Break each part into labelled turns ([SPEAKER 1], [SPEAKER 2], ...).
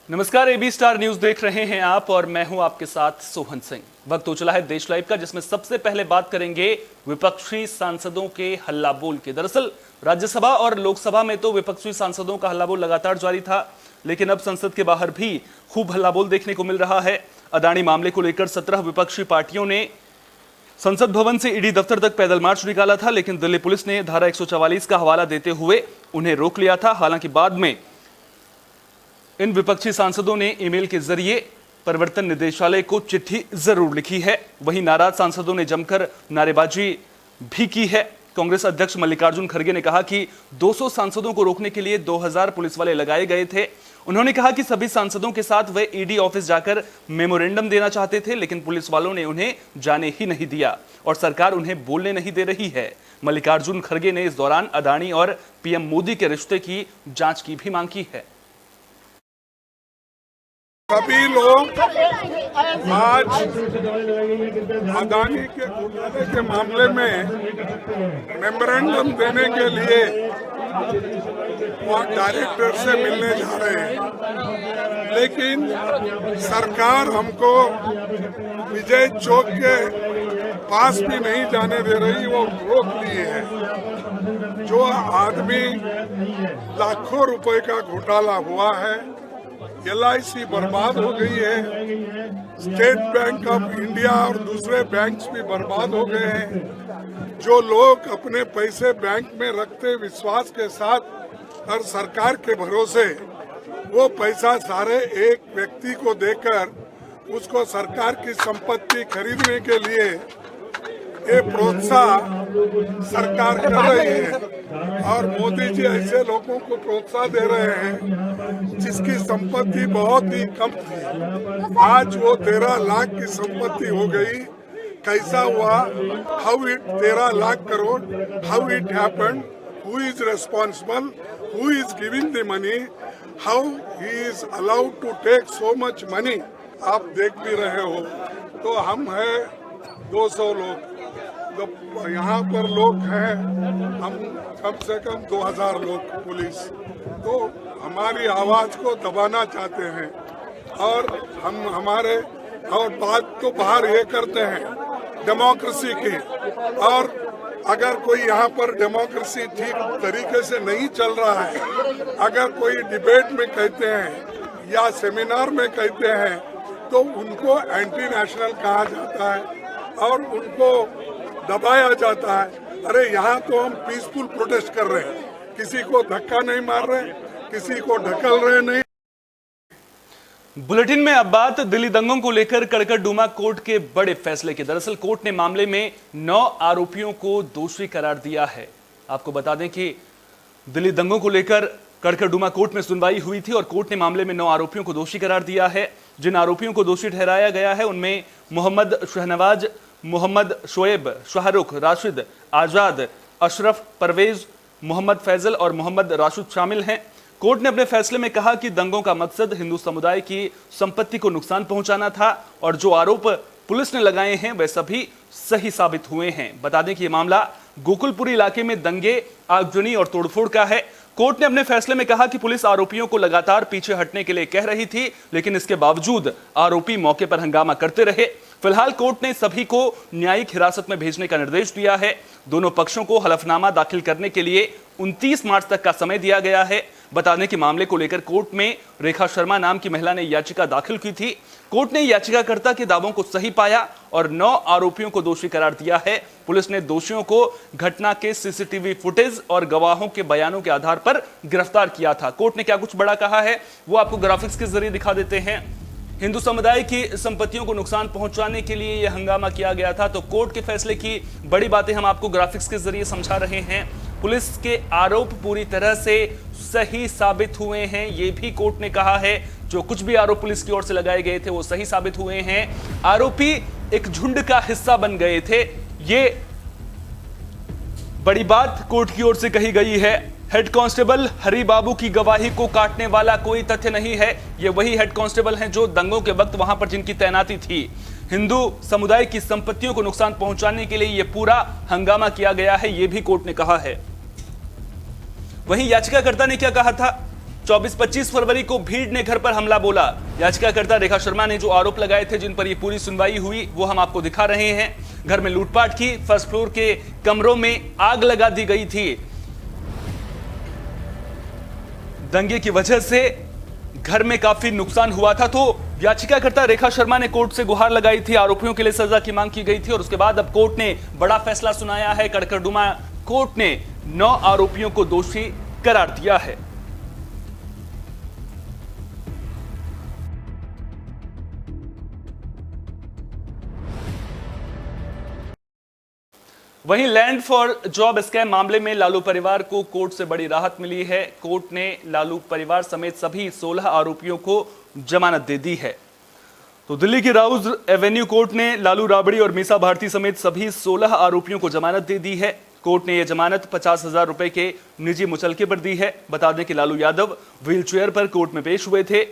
[SPEAKER 1] नमस्कार, AB star news देख रहे हैं आप और मैं हूं आपके साथ सोहन सिंह। वक्त हो चला है देश लाइव का, जिसमें सबसे पहले बात करेंगे विपक्षी सांसदों के हल्ला बोल के। दरअसल राज्यसभा और लोकसभा में तो विपक्षी सांसदों का हल्ला बोल लगातार जारी था, लेकिन अब संसद के बाहर भी खूब हल्ला बोल देखने को मिल रहा है। अदानी मामले को लेकर 17 विपक्षी पार्टियों ने संसद भवन से ईडी दफ्तर तक पैदल मार्च निकाला था, लेकिन दिल्ली पुलिस ने धारा 144 का हवाला देते हुए उन्हें रोक लिया था। हालांकि बाद में इन विपक्षी सांसदों ने ईमेल के जरिए प्रवर्तन निदेशालय को चिट्ठी जरूर लिखी है। वहीं नाराज सांसदों ने जमकर नारेबाजी भी की है। कांग्रेस अध्यक्ष मल्लिकार्जुन खड़गे ने कहा कि 200 सांसदों को रोकने के लिए 2000 पुलिस वाले लगाए गए थे। उन्होंने कहा कि सभी सांसदों के साथ वे ईडी ऑफिस जाकर मेमोरेंडम देना चाहते थे, लेकिन पुलिस वालों ने उन्हें जाने ही नहीं दिया और सरकार उन्हें बोलने नहीं दे रही है। मल्लिकार्जुन खड़गे ने इस दौरान अदानी और पीएम मोदी के रिश्ते की जांच की भी मांग की है।
[SPEAKER 2] सभी लोग आज अदानी के घोटाले के मामले में मेमोरेंडम देने के लिए वहाँ डायरेक्टर से मिलने जा रहे हैं, लेकिन सरकार हमको विजय चौक के पास भी नहीं जाने दे रही, वो रोक लिए है। जो आदमी लाखों रुपए का घोटाला हुआ है, LIC बर्बाद हो गई है, स्टेट बैंक ऑफ इंडिया और दूसरे बैंक्स भी बर्बाद हो गए हैं। जो लोग अपने पैसे बैंक में रखते विश्वास के साथ और सरकार के भरोसे, वो पैसा सारे एक व्यक्ति को देकर उसको सरकार की संपत्ति खरीदने के लिए ये प्रोत्साहन सरकार कर रही है और मोदी जी ऐसे लोगों को प्रोत्साहन दे रहे हैं जिसकी संपत्ति बहुत ही कम थी, आज वो 13 लाख की संपत्ति हो गई। कैसा हुआ? How it 13 lakh crore, how it happened, who is responsible, who is giving the money, how he is allowed to take so much money, आप देख भी रहे हो। तो हम है 200 लोग, तो यहाँ पर लोग हैं हम कम से कम 2000 लोग पुलिस, तो हमारी आवाज को दबाना चाहते हैं और हम हमारे और बात तो बाहर ये करते हैं डेमोक्रेसी की, और अगर कोई यहाँ पर डेमोक्रेसी ठीक तरीके से नहीं चल रहा है, अगर कोई डिबेट में कहते हैं या सेमिनार में कहते हैं तो उनको एंटी नेशनल कहा जाता है और उनको दबाया जाता है। अरे यहाँ तो हम पीसफुल प्रोटेस्ट कर रहे हैं, किसी को धक्का नहीं मार रहे, किसी को ढकल रहे नहीं।
[SPEAKER 1] बुलेटिन में अब बात दिल्ली दंगों को लेकर कड़कड़डूमा कोर्ट के बड़े फैसले की। दरअसल कोर्ट ने मामले में 9 आरोपियों को दोषी करार दिया है। आपको बता दें कि दिल्ली दंगों को लेकर कड़कड़डूमा कोर्ट में सुनवाई हुई थी और कोर्ट ने मामले में 9 आरोपियों को दोषी करार दिया है। जिन आरोपियों को दोषी ठहराया गया है उनमें मोहम्मद शहनवाज, मोहम्मद शोएब, शाहरुख, राशिद, आजाद, अशरफ, परवेज, मोहम्मद फैजल और मोहम्मद राशिद शामिल हैं। कोर्ट ने अपने फैसले में कहा कि दंगों का मकसद हिंदू समुदाय की संपत्ति को नुकसान पहुंचाना था और जो आरोप पुलिस ने लगाए हैं वे सभी सही साबित हुए हैं। बता दें कि यह मामला गोकुलपुरी इलाके में दंगे, आगजनी और तोड़फोड़ का है। कोर्ट ने अपने फैसले में कहा कि पुलिस आरोपियों को लगातार पीछे हटने के लिए कह रही थी, लेकिन इसके बावजूद आरोपी मौके पर हंगामा करते रहे। फिलहाल कोर्ट ने सभी को न्यायिक हिरासत में भेजने का निर्देश दिया है। दोनों पक्षों को हलफनामा दाखिल करने के लिए 29 मार्च तक का समय दिया गया है। बता दें कि मामले को लेकर कोर्ट में रेखा शर्मा नाम की महिला ने याचिका दाखिल की थी। कोर्ट ने याचिकाकर्ता के दावों को सही पाया और 9 आरोपियों को दोषी करार दिया है। पुलिस ने दोषियों को घटना के सीसीटीवी फुटेज और गवाहों के बयानों के आधार पर गिरफ्तार किया था। कोर्ट ने क्या कुछ बड़ा कहा है वो आपको ग्राफिक्स के जरिए दिखा देते हैं। हिंदू समुदाय की संपत्तियों को नुकसान पहुंचाने के लिए यह हंगामा किया गया था, तो कोर्ट के फैसले की बड़ी बातें हम आपको ग्राफिक्स के जरिए समझा रहे हैं। पुलिस के आरोप पूरी तरह से सही साबित हुए हैं, ये भी कोर्ट ने कहा है। जो कुछ भी आरोप पुलिस की ओर से लगाए गए थे वो सही साबित हुए हैं। आरोपी एक झुंड का हिस्सा बन गए थे, ये बड़ी बात कोर्ट की ओर से कही गई है। हेड कांस्टेबल हरी बाबू की गवाही को काटने वाला कोई तथ्य नहीं है। ये वही हेड कांस्टेबल हैं जो दंगों के वक्त वहां पर जिनकी तैनाती थी। हिंदू समुदाय की संपत्तियों को नुकसान पहुंचाने के लिए यह पूरा हंगामा किया गया है, यह भी कोर्ट ने कहा है। वहीं याचिकाकर्ता ने क्या कहा था, 24-25 फरवरी को भीड़ ने घर पर हमला बोला। याचिकाकर्ता रेखा शर्मा ने जो आरोप लगाए थे, जिन पर यह पूरी सुनवाई हुई, वो हम आपको दिखा रहे हैं। घर में लूटपाट की, फर्स्ट फ्लोर के कमरों में आग लगा दी गई थी। दंगे की वजह से घर में काफी नुकसान हुआ था। तो याचिकाकर्ता रेखा शर्मा ने कोर्ट से गुहार लगाई थी, आरोपियों के लिए सजा की मांग की गई थी और उसके बाद अब कोर्ट ने बड़ा फैसला सुनाया है। कड़कड़डुमा कोर्ट ने 9 आरोपियों को दोषी करार दिया है। वहीं लैंड फॉर जॉब स्कैम मामले में लालू परिवार को कोर्ट से बड़ी राहत मिली है। कोर्ट ने लालू परिवार समेत सभी 16 आरोपियों को जमानत दे दी है। तो दिल्ली की राउज एवेन्यू कोर्ट ने लालू राबड़ी और मीसा भारती समेत सभी 16 आरोपियों को जमानत दे दी है। कोर्ट ने यह जमानत 50,000 रुपए के निजी मुचलके पर दी है। बता दें कि लालू यादव व्हीलचेयर पर कोर्ट में पेश हुए थे।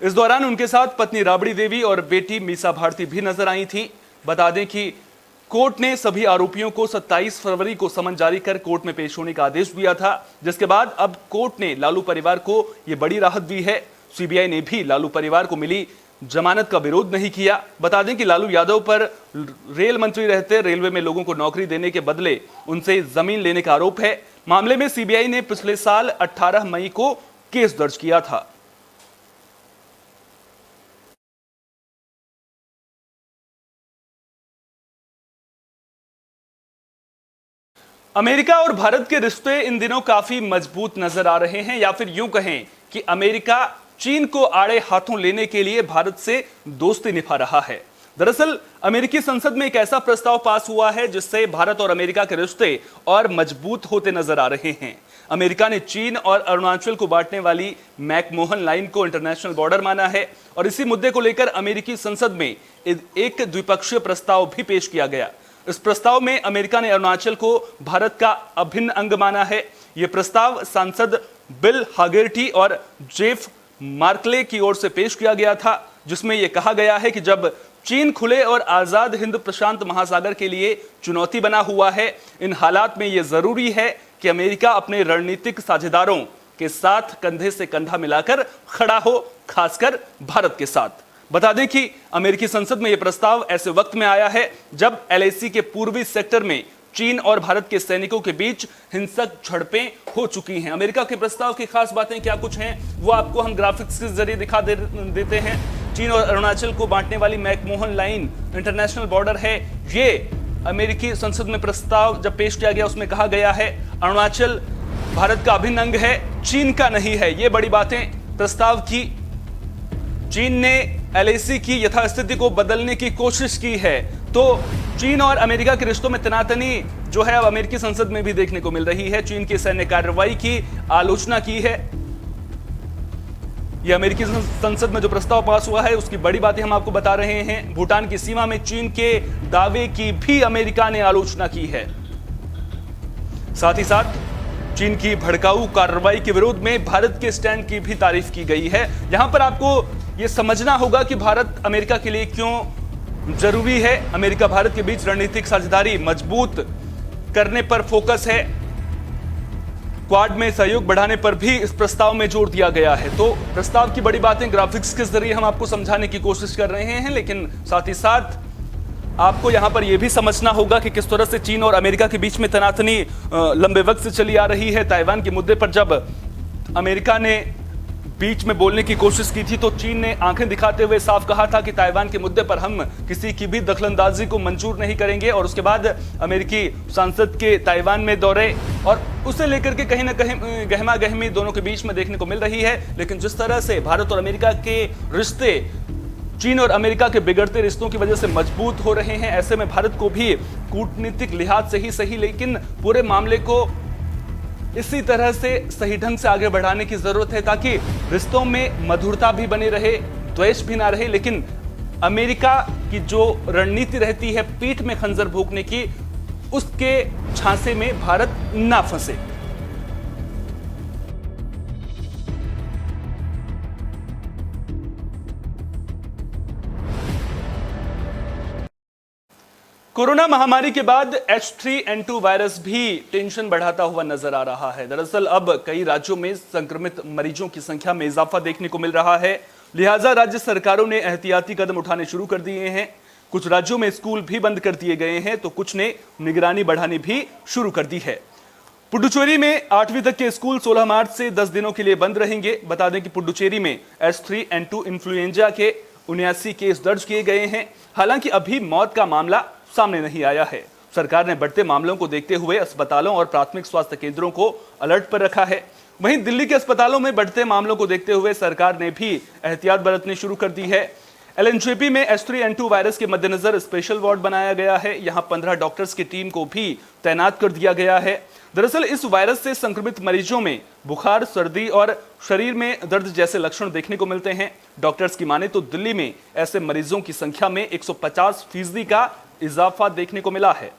[SPEAKER 1] इस दौरान उनके साथ पत्नी राबड़ी देवी और बेटी मीसा भारती भी नजर आई थी। बता दें कि कोर्ट ने सभी आरोपियों को 27 फरवरी को समन जारी कर कोर्ट में पेश होने का आदेश दिया था, जिसके बाद अब कोर्ट ने लालू परिवार को यह बड़ी राहत दी है। सीबीआई ने भी लालू परिवार को मिली जमानत का विरोध नहीं किया। बता दें कि लालू यादव पर रेल मंत्री रहते रेलवे में लोगों को नौकरी देने के बदले उनसे जमीन लेने का आरोप है। मामले में सीबीआई ने पिछले साल 18 मई को केस दर्ज किया था। अमेरिका और भारत के रिश्ते इन दिनों काफी मजबूत नजर आ रहे हैं, या फिर यूं कहें कि अमेरिका चीन को आड़े हाथों लेने के लिए भारत से दोस्ती निभा रहा है। दरअसल अमेरिकी संसद में एक ऐसा प्रस्ताव पास हुआ है जिससे भारत और अमेरिका के रिश्ते और मजबूत होते नजर आ रहे हैं। अमेरिका ने चीन और अरुणाचल को बांटने वाली मैकमोहन लाइन को इंटरनेशनल बॉर्डर माना है और इसी मुद्दे को लेकर अमेरिकी संसद में एक द्विपक्षीय प्रस्ताव भी पेश किया गया। इस प्रस्ताव में अमेरिका ने अरुणाचल को भारत का अभिन्न अंग माना है। यह प्रस्ताव सांसद बिल हागेर्टी और जेफ मार्कले की ओर से पेश किया गया था, जिसमें यह कहा गया है कि जब चीन खुले और आजाद हिंद प्रशांत महासागर के लिए चुनौती बना हुआ है, इन हालात में यह जरूरी है कि अमेरिका अपने रणनीतिक साझेदारों के साथ कंधे से कंधा मिलाकर खड़ा हो, खासकर भारत के साथ। बता दें कि अमेरिकी संसद में यह प्रस्ताव ऐसे वक्त में आया है जब एलएसी के पूर्वी सेक्टर में चीन और भारत के सैनिकों के बीच हिंसक झड़पें हो चुकी हैं। अमेरिका के प्रस्ताव की खास बातें क्या कुछ हैं, वो आपको हम ग्राफिक्स के जरिए दिखा देते हैं। चीन और अरुणाचल को बांटने वाली मैकमोहन लाइन इंटरनेशनल बॉर्डर है। ये अमेरिकी संसद में प्रस्ताव जब पेश किया गया, उसमें कहा गया है अरुणाचल भारत का अभिन्न अंग है, चीन का नहीं है। ये बड़ी बातें प्रस्ताव की। चीन ने एलएसी की यथास्थिति को बदलने की कोशिश की है। तो चीन और अमेरिका के रिश्तों में तनातनी जो है अब अमेरिकी संसद में भी देखने को मिल रही है। चीन की सैन्य कार्रवाई की आलोचना की है। यह अमेरिकी संसद में जो प्रस्ताव पास हुआ है उसकी बड़ी बातें हम आपको बता रहे हैं। भूटान की सीमा में चीन के दावे की भी अमेरिका ने आलोचना की है। साथ ही साथ चीन की भड़काऊ कार्रवाई के विरोध में भारत के स्टैंड की भी तारीफ की गई है। यहां पर आपको यह समझना होगा कि भारत अमेरिका के लिए क्यों जरूरी है। अमेरिका भारत के बीच रणनीतिक साझेदारी मजबूत करने पर फोकस है। क्वाड में सहयोग बढ़ाने पर भी इस प्रस्ताव में जोर दिया गया है। तो प्रस्ताव की बड़ी बातें ग्राफिक्स के जरिए हम आपको समझाने की कोशिश कर रहे हैं, लेकिन साथ ही साथ आपको यहां पर यह भी समझना होगा कि किस तरह से चीन और अमेरिका के बीच में तनातनी लंबे वक्त से चली आ रही है। ताइवान के मुद्दे पर जब अमेरिका ने बीच में बोलने की कोशिश की थी तो चीन ने आंखें दिखाते हुए साफ कहा था कि ताइवान के मुद्दे पर हम किसी की भी दखलंदाजी को मंजूर नहीं करेंगे। और उसके बाद अमेरिकी सांसद के ताइवान में दौरे और उसे लेकर के कहीं ना कहीं गहमा गहमी दोनों के बीच में देखने को मिल रही है। लेकिन जिस तरह से भारत और अमेरिका के रिश्ते चीन और अमेरिका के बिगड़ते रिश्तों की वजह से मजबूत हो रहे हैं, ऐसे में भारत को भी कूटनीतिक लिहाज से ही सही लेकिन पूरे मामले को इसी तरह से सही ढंग से आगे बढ़ाने की जरूरत है ताकि रिश्तों में मधुरता भी बनी रहे, द्वेष भी ना रहे। लेकिन अमेरिका की जो रणनीति रहती है पीठ में खंजर भोंकने की, उसके झांसे में भारत ना फंसे। कोरोना महामारी के बाद H3N2 वायरस भी टेंशन बढ़ाता हुआ नजर आ रहा है। दरअसल अब कई राज्यों में संक्रमित मरीजों की संख्या में इजाफा देखने को मिल रहा है, लिहाजा राज्य सरकारों ने एहतियाती कदम उठाने शुरू कर दिए हैं। कुछ राज्यों में स्कूल भी बंद कर दिए गए हैं तो कुछ ने निगरानी बढ़ानी भी शुरू कर दी है। पुडुचेरी में 8वीं तक के स्कूल 16 मार्च से 10 दिनों के लिए बंद रहेंगे। बता दें कि पुडुचेरी में H3N2 इन्फ्लुएंजा के 79 केस दर्ज किए गए हैं। हालांकि अभी मौत का मामला सामने नहीं आया है। सरकार ने बढ़ते मामलों को देखते हुए अस्पतालों और प्राथमिक स्वास्थ्य केंद्रों को अलर्ट पर रखा है। वहीं दिल्ली के अस्पतालों में बढ़ते मामलों को देखते हुए सरकार ने भी एहतियात बरतनी शुरू कर दी है। LNJP में H3N2 वायरस के मद्देनजर स्पेशल वार्ड बनाया गया है। यहां 15 डॉक्टर्स की टीम को भी तैनात कर दिया गया है। दरअसल इस वायरस से संक्रमित मरीजों में बुखार, सर्दी और शरीर में दर्द जैसे लक्षण देखने को मिलते हैं। डॉक्टर्स की माने तो दिल्ली में ऐसे मरीजों की संख्या में 150% का इजाफा देखने को मिला है।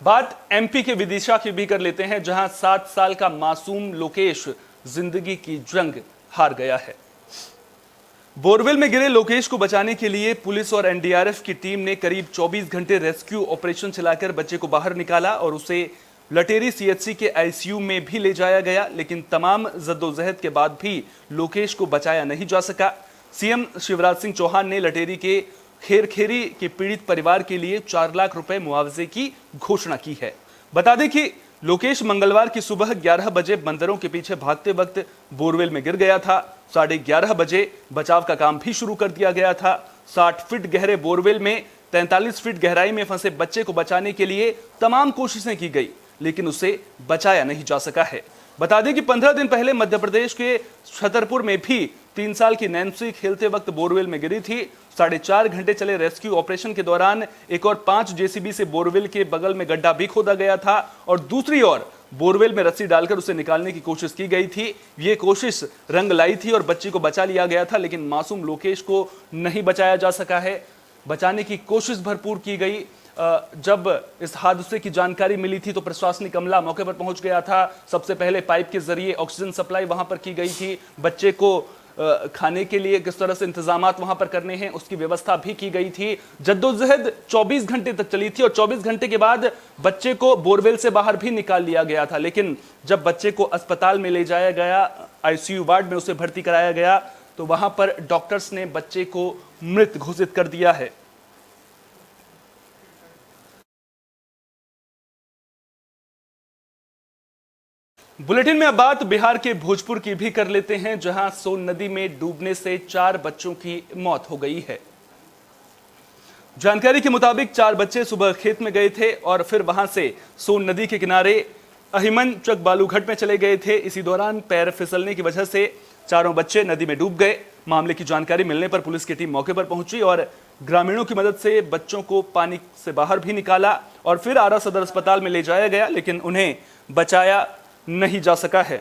[SPEAKER 1] बात MP के विदिशा की भी कर लेते हैं, जहां 7 साल का मासूम लोकेश जिंदगी की जंग हार गया है। बोरवेल में गिरे लोकेश को बचाने के लिए पुलिस और NDRF की टीम ने करीब 24 घंटे रेस्क्यू ऑपरेशन चलाकर बच्चे को बाहर निकाला और उसे लटेरी CHC के ICU में भी ले जाया गया, लेकिन तमाम जद्दोजहद के बाद भी लोकेश को बचाया नहीं जा सका। CM शिवराज सिंह चौहान ने लटेरी के खेरखेरी के पीड़ित परिवार के लिए 4 लाख रुपए मुआवजे की घोषणा की है। बता दें कि लोकेश मंगलवार की सुबह 11 बजे बंदरों के पीछे भागते वक्त बोरवेल में गिर गया था। 11:30 बजे बचाव का काम भी शुरू कर दिया गया था। 60 फीट गहरे बोरवेल में 43 फीट गहराई में फंसे बच्चे को बचाने के लिए तमाम कोशिशें की गई, लेकिन उसे बचाया नहीं जा सका है। बता दें कि 15 दिन पहले मध्य प्रदेश के छतरपुर में भी 3 साल की नैन्सी खेलते वक्त बोरवेल में गिरी थी। 4.5 घंटे चले रेस्क्यू ऑपरेशन के दौरान एक और 5 JCB से बोरवेल के बगल में गड्ढा भी खोदा गया था और दूसरी ओर बोरवेल में रस्सी डालकर उसे निकालने की कोशिश की गई थी। ये कोशिश रंग लाई थी और बच्ची को बचा लिया गया था, लेकिन मासूम लोकेश को नहीं बचाया जा सका है। बचाने की कोशिश भरपूर की गई। जब इस हादसे की जानकारी मिली थी तो प्रशासनिक अमला मौके पर पहुंच गया था। सबसे पहले पाइप के जरिए ऑक्सीजन सप्लाई वहां पर की गई थी। बच्चे को खाने के लिए किस तरह से इंतजामात वहां पर करने हैं उसकी व्यवस्था भी की गई थी। जद्दोजहद 24 घंटे तक चली थी और 24 घंटे के बाद बच्चे को बोरवेल से बाहर भी निकाल लिया गया था, लेकिन जब बच्चे को अस्पताल में ले जाया गया, ICU वार्ड में उसे भर्ती कराया गया, तो वहां पर डॉक्टर्स ने बच्चे को मृत घोषित कर दिया है। बुलेटिन में अब बात बिहार के भोजपुर की भी कर लेते हैं, जहां सोन नदी में डूबने से 4 बच्चों की मौत हो गई है। जानकारी के मुताबिक 4 बच्चे सुबह खेत में गए थे और फिर वहां से सोन नदी के किनारे अहिमन चक बालूघाट में चले गए थे। इसी दौरान पैर फिसलने की वजह से चारों बच्चे नदी में डूब गए। मामले की जानकारी मिलने पर पुलिस की टीम मौके पर पहुंची और ग्रामीणों की मदद से बच्चों को पानी से बाहर भी निकाला और फिर आरा सदर अस्पताल में ले जाया गया, लेकिन उन्हें बचाया नहीं जा सका है।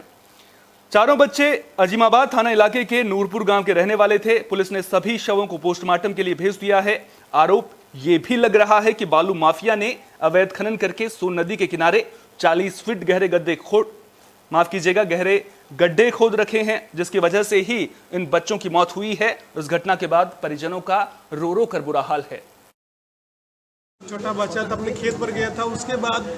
[SPEAKER 1] चारों बच्चे अजीमाबाद थाना इलाके के नूरपुर गांव के रहने वाले थे। पुलिस ने सभी शवों को पोस्टमार्टम के लिए भेज दिया है। आरोप यह भी लग रहा है कि बालू माफिया ने अवैध खनन करके सोन नदी के किनारे 40 फीट गहरे गहरे गड्ढे खोद रखे हैं, जिसकी वजह से ही इन बच्चों की मौत हुई है। इस घटना के बाद परिजनों का रो रो कर बुरा हाल है।
[SPEAKER 3] छोटा बच्चा तो अपने खेत पर गया था, उसके बाद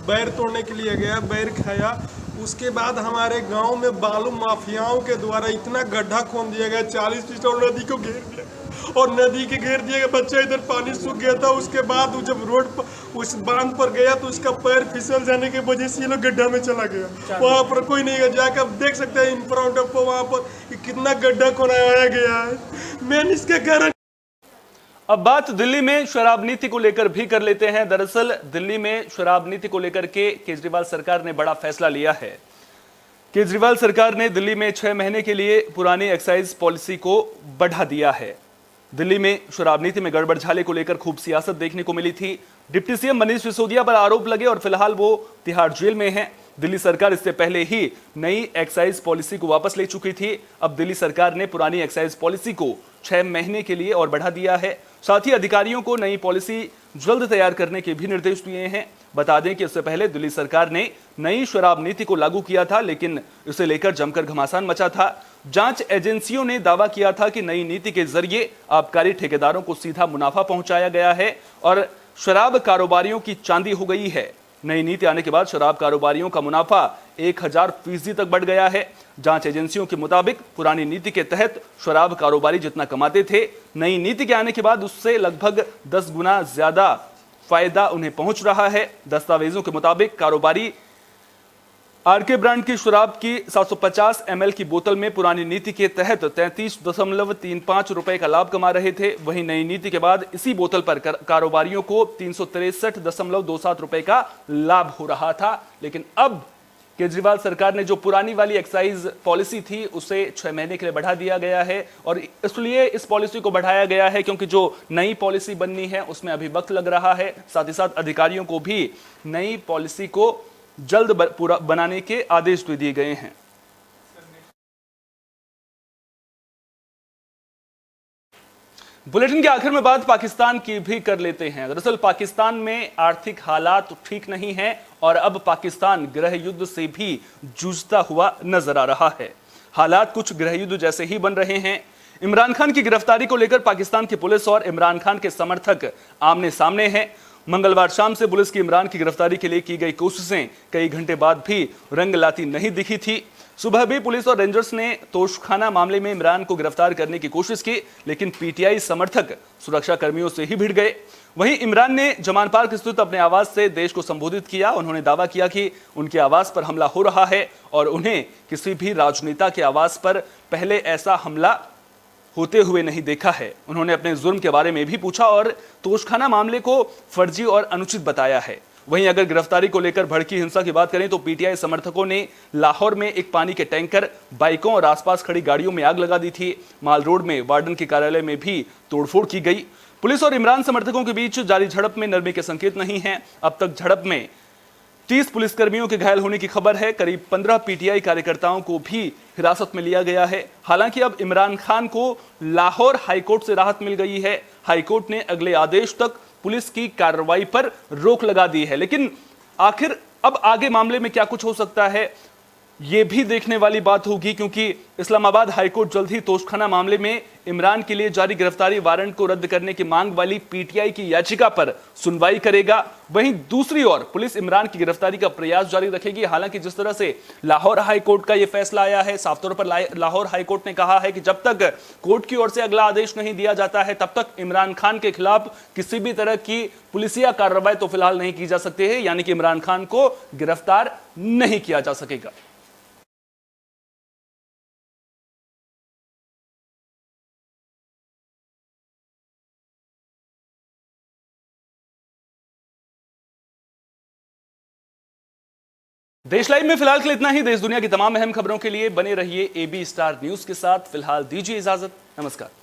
[SPEAKER 3] बैर तोड़ने के लिए गया, बैर खाया। उसके बाद हमारे गांव में बालू माफियाओं के द्वारा इतना गड्ढा खोद दिया गया 40 फीट और नदी को घेर दिया और नदी के घेर दिया गया। बच्चा इधर पानी सूख गया था। उसके बाद जब रोड पर उस बांध पर गया तो उसका पैर फिसल जाने की वजह से ये लोग गड्ढा में चला गया। वहाँ पर कोई नहीं गया। जाकर आप देख सकते हैं इन फ्रंट ऑफ वहाँ पर कितना गड्ढा खोदाया गया है। मेन इसके कारण।
[SPEAKER 1] अब बात दिल्ली में शराब नीति को लेकर भी कर लेते हैं। दरअसल दिल्ली में शराब नीति को लेकर के केजरीवाल सरकार ने बड़ा फैसला लिया है। केजरीवाल सरकार ने दिल्ली में 6 महीने के लिए पुरानी एक्साइज पॉलिसी को बढ़ा दिया है। दिल्ली में शराब नीति में गड़बड़ झाले को लेकर खूब सियासत देखने को मिली थी। डिप्टी सीएम मनीष सिसोदिया पर आरोप लगे और फिलहाल वो तिहाड़ जेल में हैं। दिल्ली सरकार इससे पहले ही नई एक्साइज पॉलिसी को वापस ले चुकी थी। अब दिल्ली सरकार ने पुरानी एक्साइज पॉलिसी को 6 महीने के लिए और बढ़ा दिया है। साथ ही अधिकारियों को नई पॉलिसी जल्द तैयार करने के भी निर्देश दिए हैं। बता दें कि इससे पहले दिल्ली सरकार ने नई शराब नीति को लागू किया था, लेकिन इसे लेकर जमकर घमासान मचा था। जांच एजेंसियों ने दावा किया था कि नई नीति के जरिए आबकारी ठेकेदारों को सीधा मुनाफा पहुंचाया गया है और शराब कारोबारियों की चांदी हो गई है। नई नीति आने के बाद शराब कारोबारियों का मुनाफा 1000% तक बढ़ गया है। जांच एजेंसियों के मुताबिक पुरानी नीति के तहत शराब कारोबारी जितना कमाते थे, नई नीति के आने के बाद उससे लगभग 10 गुना ज्यादा फायदा उन्हें पहुंच रहा है। दस्तावेजों के मुताबिक कारोबारी आरके ब्रांड की शराब की 750 ml की बोतल में पुरानी नीति के तहत 33.35 रुपए का लाभ कमा रहे थे। वहीं नई नीति के बाद इसी बोतल पर कारोबारियों को 363.27 रुपए का लाभ हो रहा था। लेकिन अब केजरीवाल सरकार ने जो पुरानी वाली एक्साइज पॉलिसी थी उसे 6 महीने के लिए बढ़ा दिया गया है और इसलिए इस पॉलिसी को बढ़ाया गया है क्योंकि जो नई पॉलिसी बननी है उसमें अभी वक्त लग रहा है। साथ ही साथ अधिकारियों को भी नई पॉलिसी को जल्द पूरा बनाने के आदेश भी दिए गए हैं। बुलेटिन के आखिर में बात पाकिस्तान की भी कर लेते हैं। दरअसल पाकिस्तान में आर्थिक हालात ठीक नहीं है और अब पाकिस्तान गृह युद्ध से भी जूझता हुआ नजर आ रहा है। हालात कुछ गृह युद्ध जैसे ही बन रहे हैं। इमरान खान की गिरफ्तारी को लेकर पाकिस्तान की पुलिस और इमरान खान के समर्थक आमने सामने हैं। मंगलवार शाम से पुलिस की इमरान की गिरफ्तारी के लिए की गई कोशिशें कई घंटे बाद भी रंग लाती नहीं दिखी थी। सुबह भी पुलिस और रेंजर्स ने तोशखाना मामले में इमरान को गिरफ्तार करने की कोशिश की, लेकिन पीटीआई समर्थक सुरक्षा कर्मियों से ही भिड़ गए। वहीं इमरान ने जमान पार्क स्थित अपने आवास से देश को संबोधित किया। उन्होंने दावा किया कि उनके आवास पर हमला हो रहा है और उन्हें किसी भी राजनेता के आवास पर पहले ऐसा हमला होते हुए नहीं देखा है। उन्होंने अपने जुर्म के बारे में भी पूछा और तोशखाना मामले को फर्जी और अनुचित बताया है। वहीं अगर गिरफ्तारी को लेकर भड़की हिंसा की बात करें तो पीटीआई समर्थकों ने लाहौर में एक पानी के टैंकर, बाइकों और आसपास खड़ी गाड़ियों में आग लगा दी थी। माल रोड में वार्डन के कार्यालय में भी तोड़फोड़ की गई। पुलिस और इमरान समर्थकों के बीच जारी झड़प में नरमी के संकेत नहीं है। अब तक झड़प में 30 पुलिसकर्मियों के घायल होने की खबर है। करीब 15 पीटीआई कार्यकर्ताओं को भी हिरासत में लिया गया है। हालांकि अब इमरान खान को लाहौर हाईकोर्ट से राहत मिल गई है। हाईकोर्ट ने अगले आदेश तक पुलिस की कार्रवाई पर रोक लगा दी है। लेकिन आखिर अब आगे मामले में क्या कुछ हो सकता है, यह भी देखने वाली बात होगी, क्योंकि इस्लामाबाद हाईकोर्ट जल्द ही तोशखाना मामले में इमरान के लिए जारी गिरफ्तारी वारंट को रद्द करने की मांग वाली पीटीआई की याचिका पर सुनवाई करेगा। वहीं दूसरी ओर पुलिस इमरान की गिरफ्तारी का प्रयास जारी रखेगी। हालांकि जिस तरह से लाहौर हाईकोर्ट का यह फैसला आया है, साफ तौर पर लाहौर हाईकोर्ट ने कहा है कि जब तक कोर्ट की ओर से अगला आदेश नहीं दिया जाता है तब तक इमरान खान के खिलाफ किसी भी तरह की पुलिसिया कार्रवाई तो फिलहाल नहीं की जा सकती है, यानी कि इमरान खान को गिरफ्तार नहीं किया जा सकेगा। देश लाइव में फिलहाल के लिए इतना ही। देश दुनिया की तमाम अहम खबरों के लिए बने रहिए AB स्टार न्यूज के साथ। फिलहाल दीजिए इजाजत। नमस्कार।